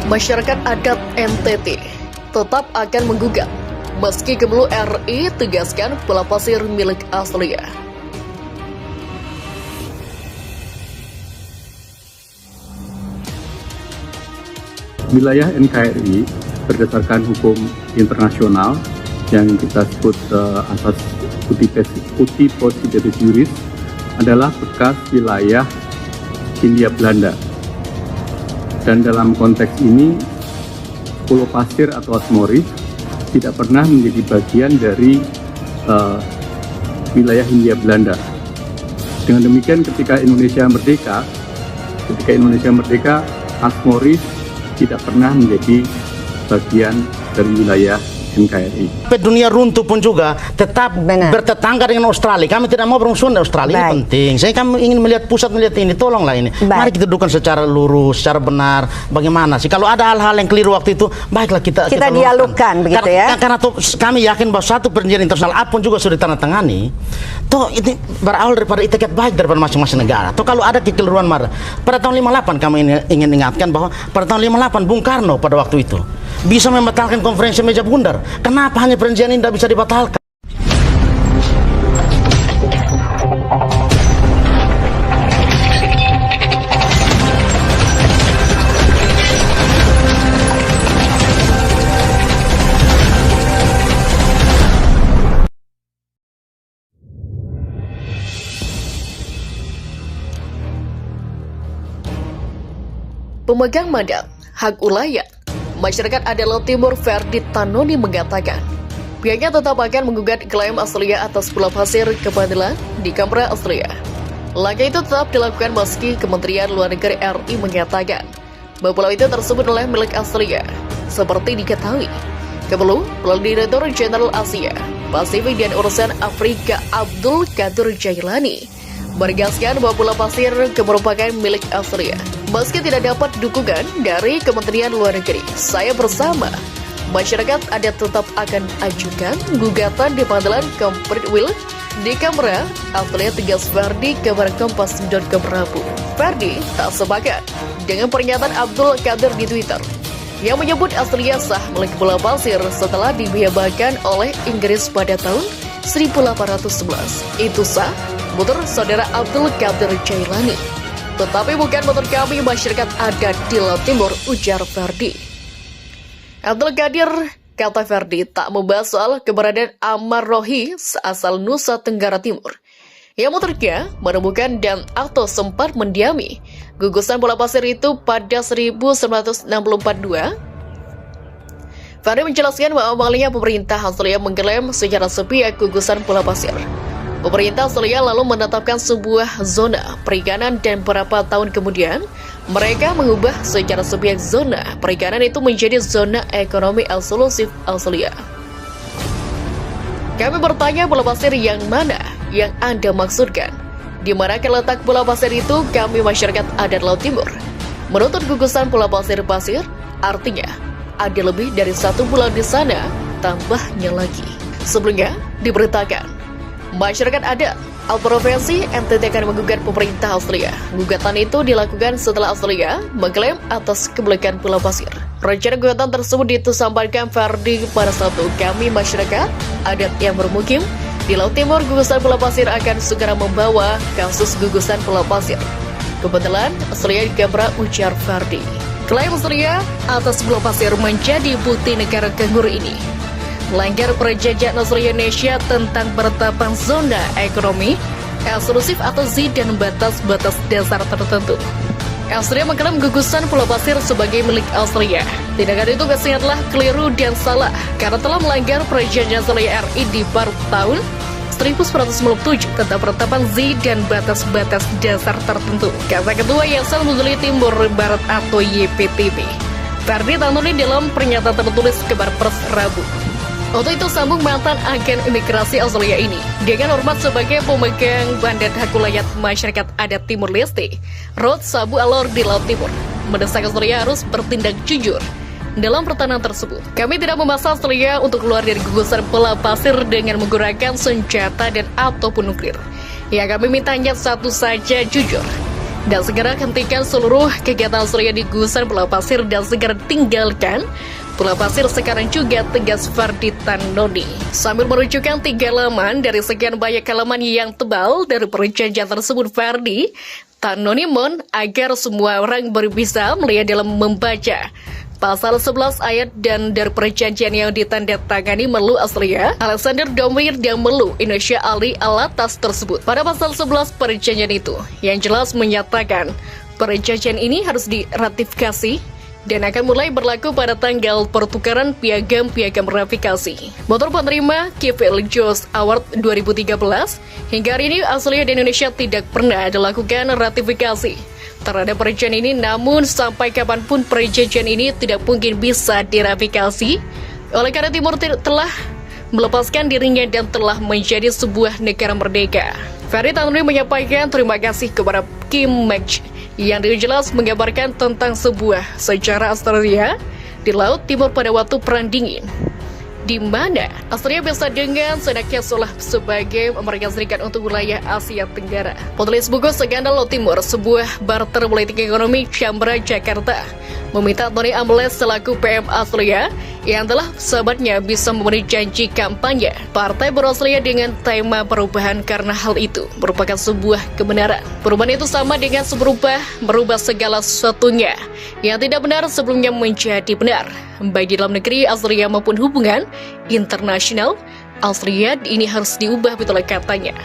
Masyarakat adat NTT tetap akan menggugat meski Kemenlu RI tegaskan bola pasir milik Australia. Wilayah NKRI berdasarkan hukum internasional yang kita sebut asas uti possidetis juris adalah bekas wilayah Hindia Belanda. Dan dalam konteks ini, Pulau Pasir atau Asmoris tidak pernah menjadi bagian dari wilayah Hindia Belanda. Dengan demikian, ketika Indonesia merdeka, Asmoris tidak pernah menjadi bagian dari wilayah NKRI. Dunia runtuh pun juga tetap bertetangga dengan Australia. Kami tidak mau bermusuhan dengan Australia. Ini penting. Kami ingin melihat pusat melihat ini. Tolonglah ini. Mari kita dudukan secara lurus, secara benar. Bagaimana sih? Kalau ada hal-hal yang keliru waktu itu, baiklah kita dialogkan begitu ya. Karena kami yakin bahwa satu perjanjian internasional apapun juga sudah ditandatangani. Toh ini berawal daripada itikat baik daripada masing-masing negara. Toh kalau ada kekeliruan marah. Pada tahun 58 kami ingin ingatkan bahwa pada tahun 58 Bung Karno pada waktu itu bisa membatalkan konferensi meja bundar. Kenapa hanya perjanjian ini tidak bisa dibatalkan? Pemegang mandat hak ulayat Masyarakat Adat Laut Timur Ferdi Tanoni mengatakan pihaknya tetap akan menggugat klaim Australia atas Pulau Pasir ke pengadilan di Canberra, Australia. Langkah itu tetap dilakukan meski Kementerian Luar Negeri RI menyatakan bahwa pulau itu tersebut adalah milik Australia. Seperti diketahui, Kemenlu melalui Direktur Jenderal Asia, Pasifik dan Urusan Afrika Abdul Qadir Jailani menegaskan bahwa Pulau Pasir merupakan milik Australia. Meski tidak dapat dukungan dari Kementerian Luar Negeri, saya bersama masyarakat adat tetap akan ajukan gugatan di pengadilan Commonwealth di Canberra, Australia, tegas Ferdi kabar Kompas.com Rabu. Ferdi tak sepakat dengan pernyataan Abdul Qadir di Twitter yang menyebut Australia sah milik Pulau Pasir setelah dibebaskan oleh Inggris pada tahun 1811. Itu sah menurut saudara Abdul Qadir Jailani. Tetapi bukan menurut kami masyarakat adat di Laut Timur, ujar Ferdi. Abdul Qadir, kata Ferdi, tak membahas soal keberadaan Amar Rohi asal Nusa Tenggara Timur yang menurutnya menemukan dan atau sempat mendiami gugusan Pulau Pasir itu pada 1964-2. Ferdi menjelaskan bahwa awalnya pemerintah Australia mengklaim secara sepihak gugusan Pulau Pasir. Pemerintah Australia lalu menetapkan sebuah zona perikanan dan beberapa tahun kemudian mereka mengubah secara sepihak zona perikanan itu menjadi zona ekonomi eksklusif Australia. Kami bertanya Pulau Pasir yang mana yang Anda maksudkan? Di mana letak Pulau Pasir itu? Kami masyarakat adat Laut Timur menuntut gugusan Pulau Pasir, artinya ada lebih dari satu pulau di sana, tambahnya lagi. Sebelumnya diberitakan masyarakat adat provinsi NTT akan menggugat pemerintah Australia. Gugatan itu dilakukan setelah Australia mengklaim atas kemerdekaan Pulau Pasir. Rencana gugatan tersebut disampaikan Ferdi pada Sabtu. Kami masyarakat adat yang bermukim di Laut Timur gugusan Pulau Pasir akan segera membawa kasus gugusan Pulau Pasir kebetulan Australia di Canberra, ujar Ferdi. Klaim Australia atas Pulau Pasir menjadi bukti negara kanguru ini melanggar perjanjian Australia-Indonesia tentang penetapan zona ekonomi eksklusif atau ZEE dan batas-batas dasar tertentu. Australia mengklaim gugusan Pulau Pasir sebagai milik Australia. Tindakan itu sangatlah keliru dan salah karena telah melanggar perjanjian Australia RI di tahun 1997 tentang penetapan ZEE dan batas-batas dasar tertentu, kata Ketua Yayasan Muslim Timur Barat atau YPTB, Ferdi Tanoni dalam pernyataan tertulis Kabar Pers Rabu. Untuk itu sambung mantan agen imigrasi Australia ini dengan hormat sebagai pemegang mandat hak ulayat masyarakat adat Timur Leste, Rod Sabu Alor di Laut Timur, mendesak Australia harus bertindak jujur dalam pertahanan tersebut. Kami tidak memaksa Australia untuk keluar dari gugusan Pulau Pasir dengan menggunakan senjata dan ataupun nuklir. Yang kami mintanya satu saja, jujur. dan segera hentikan seluruh kegiatan Australia di gugusan Pulau Pasir dan segera tinggalkan Pulau Pasir sekarang juga, tegas Ferdy Tannoni. Sambil merujukan 3 halaman dari sekian banyak halaman yang tebal dari perjanjian tersebut, Ferdy Tannoni mohon agar semua orang baru bisa melihat dalam membaca Pasal 11 ayat dan dari perjanjian yang ditandatangani Melu Australia, Alexander Domir dan Melu Indonesia Ali Alatas tersebut. Pada pasal 11 perjanjian itu, yang jelas menyatakan perjanjian ini harus diratifikasi dan akan mulai berlaku pada tanggal pertukaran piagam-piagam ratifikasi. Motor penerima Kevin Jones Award 2013, hingga hari ini Australia dan Indonesia tidak pernah dilakukan ratifikasi terhadap perjanjian ini, namun sampai kapanpun perjanjian ini tidak mungkin bisa diratifikasi oleh karena Timur telah melepaskan dirinya dan telah menjadi sebuah negara merdeka. Ferdy Tannoni menyampaikan terima kasih kepada Kim Match yang jelas menggambarkan tentang sebuah sejarah Australia di Laut Timur pada waktu Perang Dingin, di mana Australia bisa dengan senaknya sebagai Amerika Serikat untuk wilayah Asia Tenggara. Penulis buku Skandal Laut Timur, sebuah barter politik ekonomi, Canberra, Jakarta, meminta Tony Ambles selaku PM Australia yang telah sahabatnya bisa memenuhi janji kampanye Partai Australia dengan tema perubahan, karena hal itu merupakan sebuah kebenaran. Perubahan itu sama dengan merubah segala sesuatunya yang tidak benar sebelumnya menjadi benar, baik di dalam negeri Australia maupun hubungan internasional Australia ini harus diubah, betul katanya.